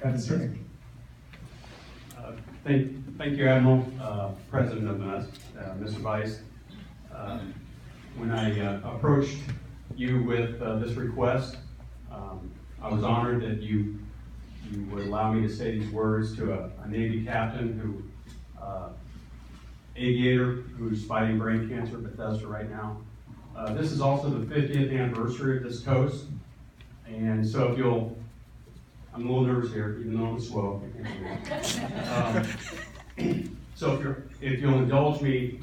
Captain Jerry. Thank you, Admiral, President of the Mr. Vice. When I approached you with this request, I was honored that you would allow me to say these words to a Navy captain aviator who's fighting brain cancer at Bethesda right now. This is also the 50th anniversary of this toast, and so if you'll, I'm a little nervous here, even though I'm slow. So if you'll indulge me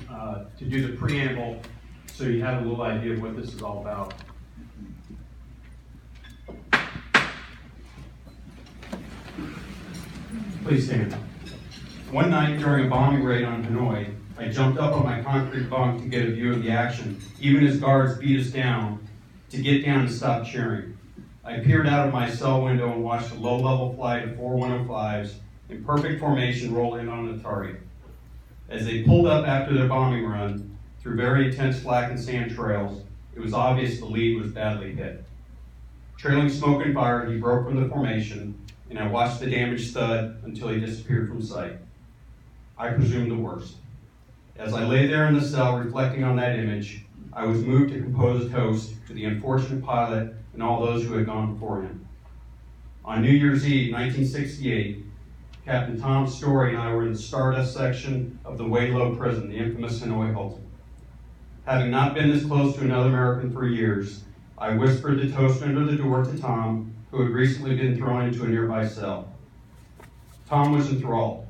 to do the preamble, so you have a little idea of what this is all about. Please stand. One night during a bombing raid on Hanoi, I jumped up on my concrete bunk to get a view of the action, even as guards beat us down to get down and stop cheering. I peered out of my cell window and watched a low-level flight of 4 105s in perfect formation roll in on the target. As they pulled up after their bombing run through very intense flak and sand trails, it was obvious the lead was badly hit. Trailing smoke and fire, he broke from the formation, and I watched the damaged stud until he disappeared from sight. I presumed the worst. As I lay there in the cell reflecting on that image, I was moved to compose a toast to the unfortunate pilot and all those who had gone before him. On New Year's Eve, 1968, Captain Tom Storey and I were in the Stardust section of the Way-Low prison, the infamous Hanoi Hilton. Having not been this close to another American for years, I whispered the toast under the door to Tom, who had recently been thrown into a nearby cell. Tom was enthralled.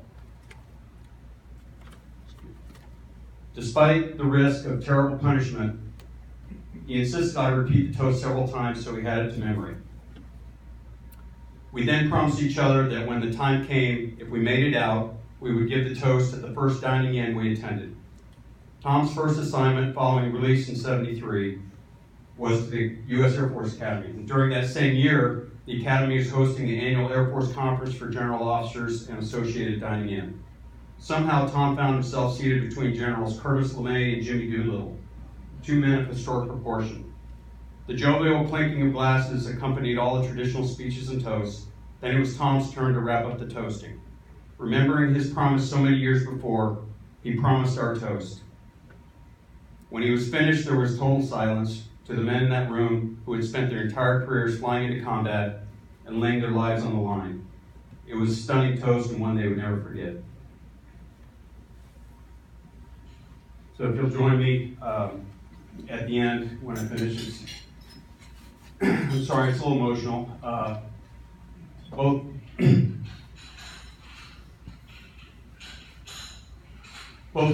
Despite the risk of terrible punishment, he insisted I repeat the toast several times so he had it to memory. We then promised each other that when the time came, if we made it out, we would give the toast at the first dining in we attended. Tom's first assignment following release in '73 was the U.S. Air Force Academy. And during that same year, the Academy is hosting the annual Air Force Conference for General Officers and Associated Dining In. Somehow, Tom found himself seated between Generals Curtis LeMay and Jimmy Doolittle, 2 men of historic proportion. The jovial clinking of glasses accompanied all the traditional speeches and toasts. Then it was Tom's turn to wrap up the toasting. Remembering his promise so many years before, he promised our toast. When he was finished, there was total silence to the men in that room who had spent their entire careers flying into combat and laying their lives on the line. It was a stunning toast and one they would never forget. So if you'll join me at the end when I finish this. I'm sorry, it's a little emotional. Both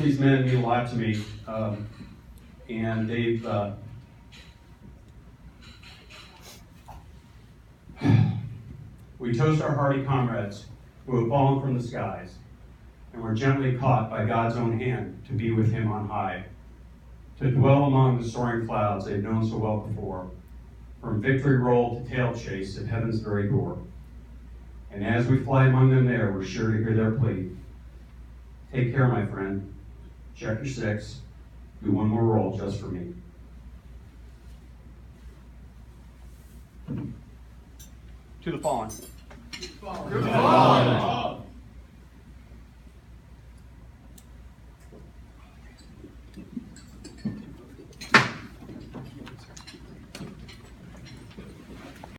these men mean a lot to me, and they've we toast our hearty comrades who have fallen from the skies and were gently caught by God's own hand to be with him on high, to dwell among the soaring clouds they've known so well before, from victory roll to tail chase at heaven's very door. And as we fly among them there, we're sure to hear their plea. Take care, my friend. Check your 6. Do one more roll just for me. To the fallen. To the fallen.